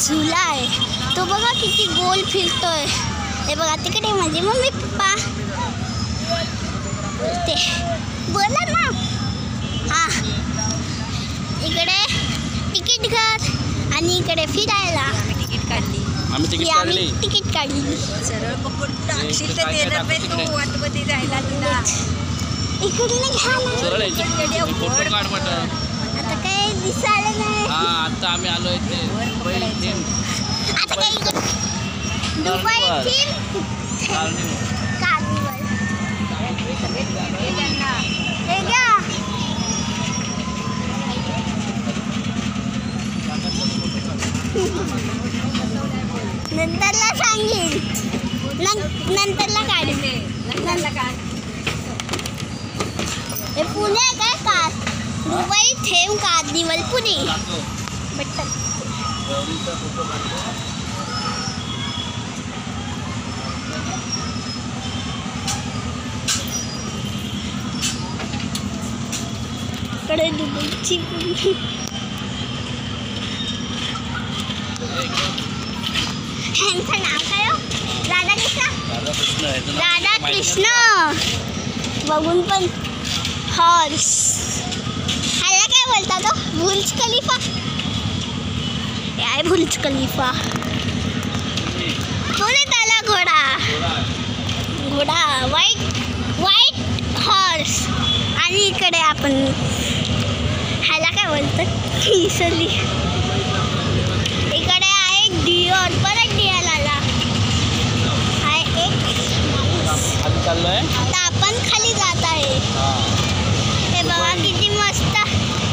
झुला आहे तो बघा किती गोल फिरतोय. हे बघा तिकडे माझे मम्मी पप्पा ते बोला ना. हा इकडे तिकीट घर आणि इकडे फिरायला तिकीट काढली. आम्ही तिकीट काढली. सरळ पकडून टाकशील तर नेलं पे तू आतमध्ये जायला तुला. इकडे आता काय दिसायला नाही. आता आम्ही आलोय ते आता काय दुबई थीम कार्निवल. हे घ्या. नंतरला सांगेन. नंतरला काढेन. हे पुणे काय का दुबई थीम कार्निवल पुणे. कडे दुबईची ह्यांचं नाव काय हो? राधा कृष्ण. बघून पण हॉर्स. ह्याला काय बोलतात हो? बुर्ज खलिफा. हे आहे बुर्ज खलिफा. बोले त्याला घोडा व्हाईट हॉर्स. आणि इकडे आपण ह्याला काय बोलतात इसली. इकडे आहे डिअर. परत डिअर आला आहे एक. आता आपण खाली जात आहे. हे बघा किती मस्त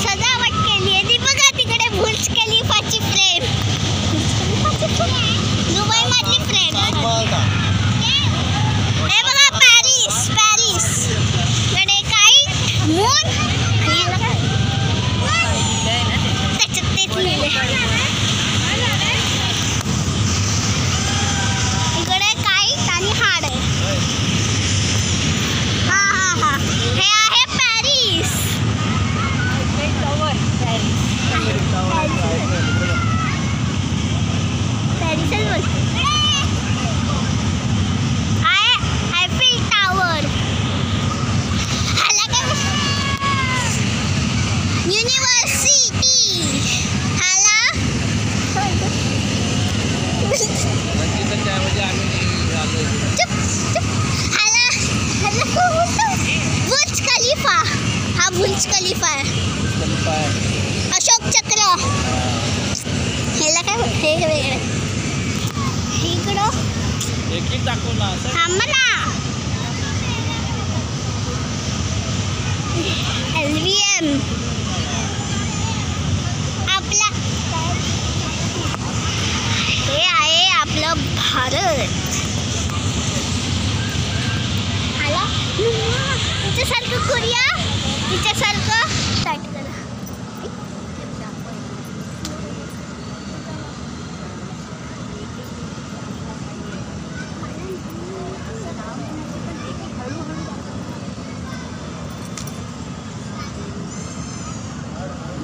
सजावट केली आहे. ती बघा तिकडे बुर्ज खलिफाची फ्रेम. दुबई मधली फ्रेम. हे बघा पॅरिस. इकडे काही मून त्याच्यात तेच लिहिले. इकडे काईट आणि हाड आहे. हा हे आहे पॅरिस. पॅरिसच बोलतो. Eiffel tower. ह्याला काय युनिव्हर्सिटी. ह्याला बुर्ज खलिफा. हा बुर्ज खलिफा आहे. अशोक चक्र. ह्याला काय हे वेगळं. इकडं थांबा ना. LVM. आपला हे आहे आपलं भारत. आला तिच्यासारखं करूया. तिच्यासारखं स्टार्ट करा.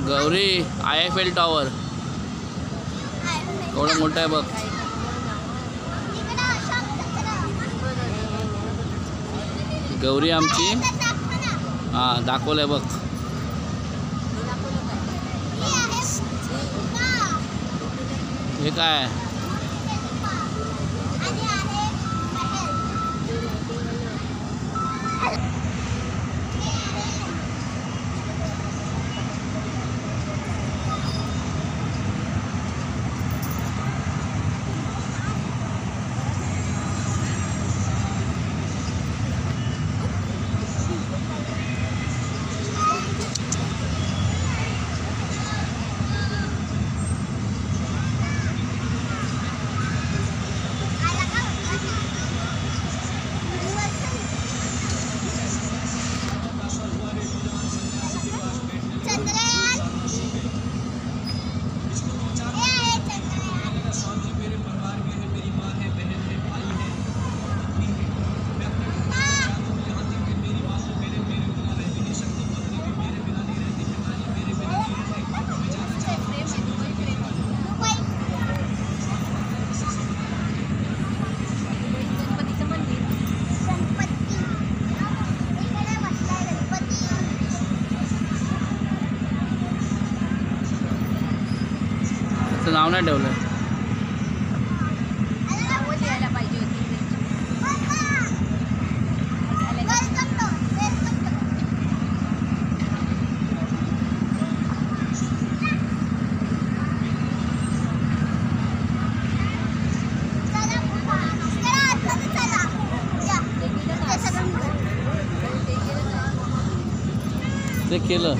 गौरी आयफेल टॉवर एवढं मोठं आहे बघ. गौरी आमची दाखवलंय बघ. हे काय इथं नाव नाही ठेवलं. नावं लिहायला पाहिजे होती ते केलं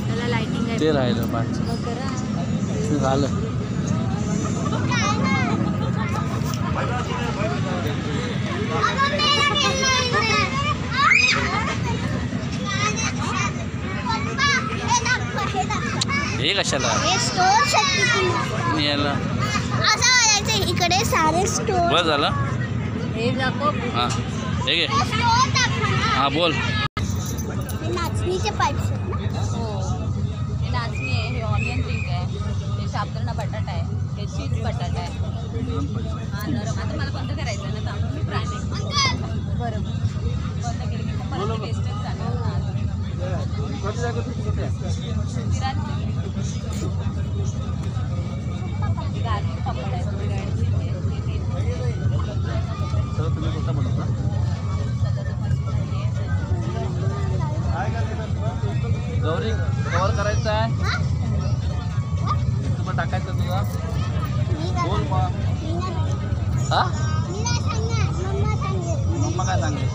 त्याला लाइटिंग आहे ते राहिलं पाच मग करा. ते झालं. हे कशाला हे स्टोर साठी मी याला असं करायचं इकडे सारे स्टोर बस झालं. हे दाखव. हां हे घे. स्टोर दाखव ना. हां बोल. हे नाचणीचे पाईप्स आहेत ना. हो हे नाचणी आहे, हे ऑनियन रिंग आहे, हे साबुदाणा बटाटा आहे, हे चीज बटाटा आहे. हा नरम. आता मला बंद करायचं ना थांब. मी फ्राय नाही बरं बंद केलं की परत टेस्टच चालू. गार्लिक पापड आहे, तुम्ही कुठं बनवता? गौरी कवर करायचं आहे. तुम्हाला टाकायचं तुझा बोल मग. हा मी नाही सांगणार, मम्मा सांगेल. मम्मा काय सांगेल?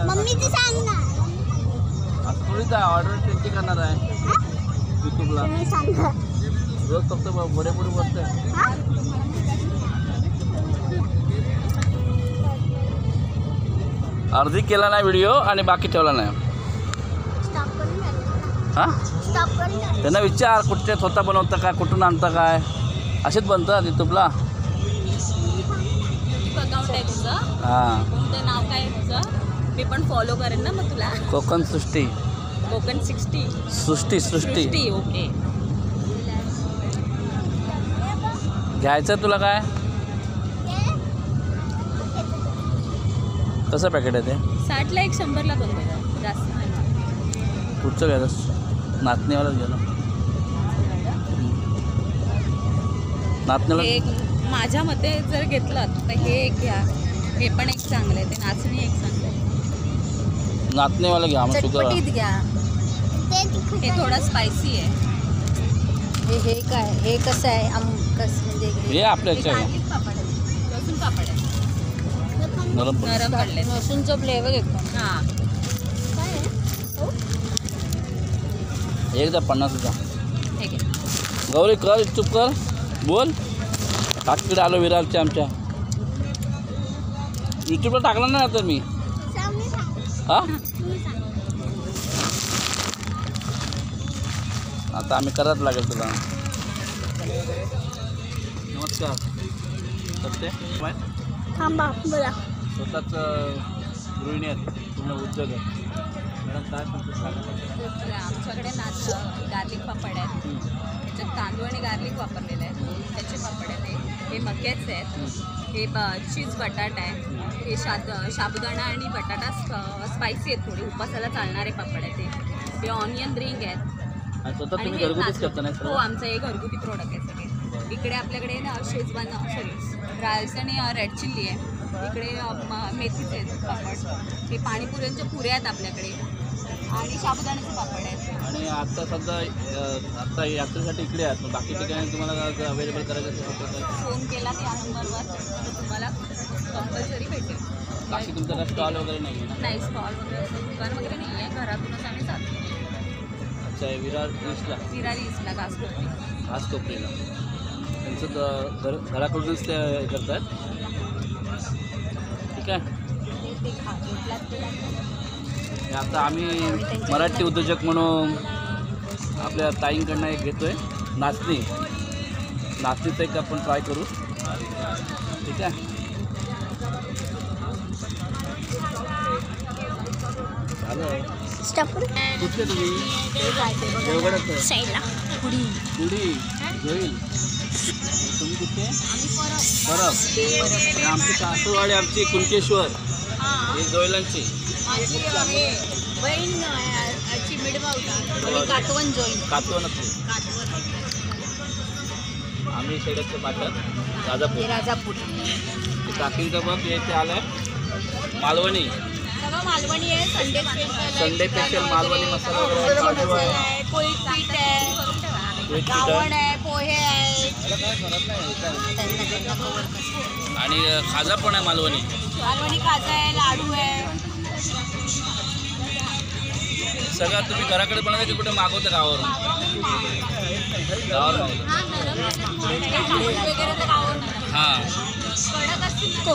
मम्मीचं सांग ना. आता थोडीच आहे ऑर्डर त्यांची करणार आहे यूट्यूबला. तुम्ही सांगा. रोज फक्त पुढे बसते. हा? अर्धी केला नाही व्हिडिओ आणि बाकी ठेवला नाही. स्टॉप करून द्या. हां स्टॉप करून द्या. त्यांना विचार कुठे स्वतः बनवतं काय, कुठून आणतं काय. असेच बनतं यूट्यूबला. अकाउंट आहे तुझं? हां कोणतं नाव काय आहे तुझं? मी पण फॉलो करेन ना मग तुला. कोकण सृष्टी. कोकण 60 सृष्टी सृष्टी. ओके. घ्यायचं तुला काय? कसं पॅकेट आहे ते? 60ला एक 100ला पण बघा, जास्त नाही. कुठचं घ्यायचं? नाचणीवालाच घ्या ना. नाचणीला हे एक माझ्या मते जर घेतलं तर हे एक घ्या. हे पण एक चांगलं आहे, ते नाचणी एक चांगलं आहे. नाचणीवाला घ्या मग शुगर. चटपटीत घ्या. ते तिखट हे थोडं स्पायसी आहे. हे काय, हे कसं आहे कसं म्हणजे हे आपल्या हे ह्याच्या गार्लिक पापड आहे, लसूण पापड आहे, नरम पडतं. नरम पडले. लसूणचं फ्लेवर एकदम. हां एकदा 50चा. ठीक आहे. गौरी कर चुप कर बोल. तिकडे आलो विरारच्या आमच्या. यूट्यूबला टाकला नाही तर मी. सांग, मी सांग. हां तुम्ही सांग. आता आम्ही करत लागेल तुला. नमस्कार. सत्य काय थांबा बोला. स्वतःच गृहिणी आहेत, पूर्ण उद्योग आहे. मॅडम काय सांगतो? आमच्याकडे गार्लिक पापड आहेत. त्याच्यात तांदूळ आणि गार्लिक वापरलेलं आहे. त्याचे पापड आहेत. हे मक्याचे आहेत. हे चीज बटाटा आहे. हे साबुदाणा आणि बटाटा स्पायसी आहेत, थोडे उपासाला चालणारे पापड आहेत. हे ऑनियन रिंग आहेत. आणि स्वतः आणि तुम्ही हे घरगुतीच नाचणी. करता नाही हो सर? आमचं हे घरगुती प्रोडक्ट आहे सगळे. इकडे आपल्याकडे ना शेजवान राईस आणि रेड चिल्ली आहे. इकडे मेथीचे आहेत पापड. हे पाणीपुऱ्यांच्या पुऱ्या आहेत आपल्याकडे. आणि साबुदाण्याचे पापड आहेत. आणि आता सध्या आता यात्रेसाठी इकडे आहेत, मग बाकी ठिकाणी तुम्हाला अवेलेबल करायचं असेल तर फोन केला त्या नंबरवर तर तुम्हाला कंपल्सरी भेटेल. बाकी तुमचा काय स्टॉल वगैरे नाही आहे ना? नाही स्टॉल वगैरे असं दुकान वगैरे नाही आहे. घरातूनच आम्ही जातो. अच्छा विरार ईस्टला विरार ईस्टला घासकोपरी. आज कोपरीला त्यांचं घराकडूनच ते हे करतात. ठीक आहे. ते भेटलात हे आता आम्ही मराठी उद्योजक म्हणून आपल्या ताईंकडनं एक घेतो आहे नाचणी. नाचणीचं एक आपण ट्राय करू. ठीक आहे. झालं. स्टॉप करून कुठले तुम्ही? देवगडात साईडला. पुढी होईल. तुम्ही कुठे? परब. हे आमची सासूवाडी आमची कुणकेश्वर. हे जोयलांची. बहीण मिडगावला काटवण जॉईन. कातवनातली. आम्ही शेडचं पाटण राजापूर. राजापूर काकींचं बघ इथे आलंय मालवणी, सगळं मालवणी आहे. संडे स्पेशल मालवणी मसाला वगैरे आहे, काजू आहे, कोळी पीठ आहे, कोळी पीठ गावण आहे आहे, पोहे आहे. आणि खाजा पण आहे मालवणी. मालवणी खाजा आहे, लाडू आहे. सगळं तुम्ही घराकडे बनवता की कुठे मागवता गावावरून? गावावर हां.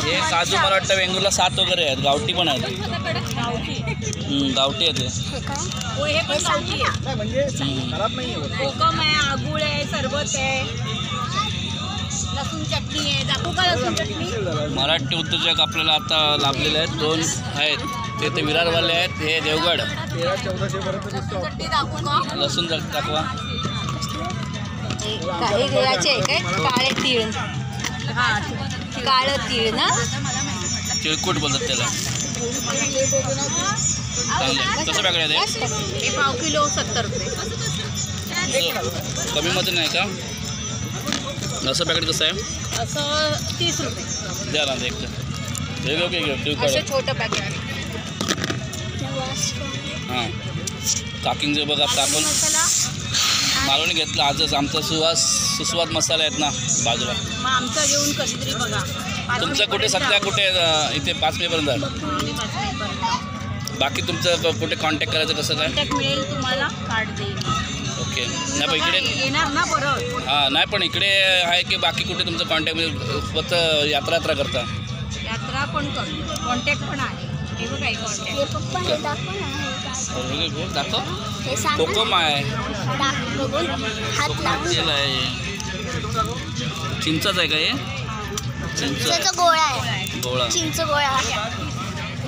हे काजू मला वाटतं वेंगुर्ला 7 वगैरे आहेत, गावठी पण आहेत. गावठी आहे ते. पोहे पण गावठी आहे. कोकम आहे, आगूळ आहे, सरबत आहे, लसूण चटणी आहे. दाखवू का लसूण चटणी? मराठी उद्योजक आपल्याला आता लाभलेले आहेत, 2 आहेत. ते विरारवाले आहेत, हे देवगड. चटणी दाखवू का? लसूण दाखवा. याचे काय काळे तीळ. हा काळं तीळ ना, तिळकुट बोलतात त्याला. चांगले कसं पॅकेट आहे ते? हे पाव किलो 70 रुपये. कमीमध्ये नाही का? असं पॅकेट कसं आहे? असं 30 रुपये. द्या ना एक तर तिळकुट. असं छोटं पॅकेट. हां काकींचे बघ. आता आपण मसाला मालवणी घेतलं आजच. आमचा सुस्वाद मसाला आहेत ना बाजूला. मग आमचं घेऊन कधीतरी बघा. तुमचं कुठे सध्या कुठे इथे 5 मेपर्यंत? बाकी तुमचं कुठे कॉन्टॅक्ट करायचं कसं काय? कॉन्टॅक्ट मिळेल तुम्हाला, कार्ड देईल. ओके. नाही पण इकडे येणार ना परत? हां नाही पण इकडे आहे की बाकी कुठे तुमचं कॉन्टॅक्ट फक्त यात्रा करता? यात्रा पण करतो, कॉन्टॅक्ट पण आहे. हे बघा हे कॉन्टॅक्ट. पप्पा हे दाखव ना. दाखव. हे सांग कोकम आहे, हात लावून. तेल आहे, चिंचच आहे का हे? चिंच चिंचेचा गोळा आहे. गोळा. चिंच गोळा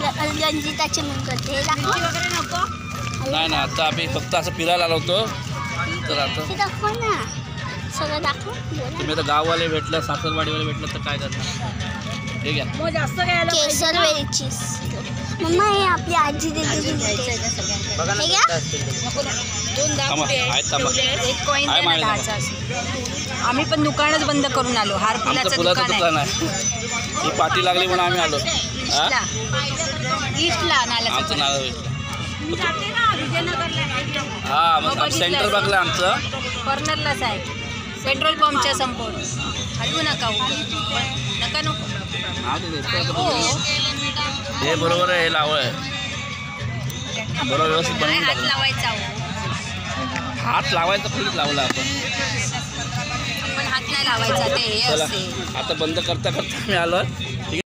रंजिताचे म्हणून करते. हे दाखव. वगैरे नको. नाही ना आता आम्ही फक्त असं फिरायला आलो होतो. तर आता हे दाखव ना, सगळं दाखव. तुम्ही आता गाववाले भेटलं, सासरवाडीवाले भेटलं तर काय करणार? हे घ्या. मग जास्त घ्यायला केसर वेलचीस. मम्मा हे आपली आजी देते. हे घ्या. दोन थांबा, आहेत थांबा. एक कॉईन आहे माझ्या आम्ही पण दुकानच बंद करून आलो. हार आमचं फुलाचं फुलाचं दुकान दुकान आहे. आहे. ही पाठी लागली म्हणून आम्ही आलो. हां ईस्टला नाला. आमचं नाव मी जाते ना विजयनगरला. हां मग सेंटर बघलं आमचं. कॉर्नरलाच आहे. पेट्रोल पंपच्या समोर. हलवू नका नका नको. हो हे बरोबर आहे. हे लावं आहे बरोबर, व्यवस्थित बनवून हात टाकलं. लावायचा. हात लावायचा खोलीत लावला आपण. पण हात नाही लावायचा, ते हे चला असते. आता बंद करता करता मी आलो. ठीक आहे.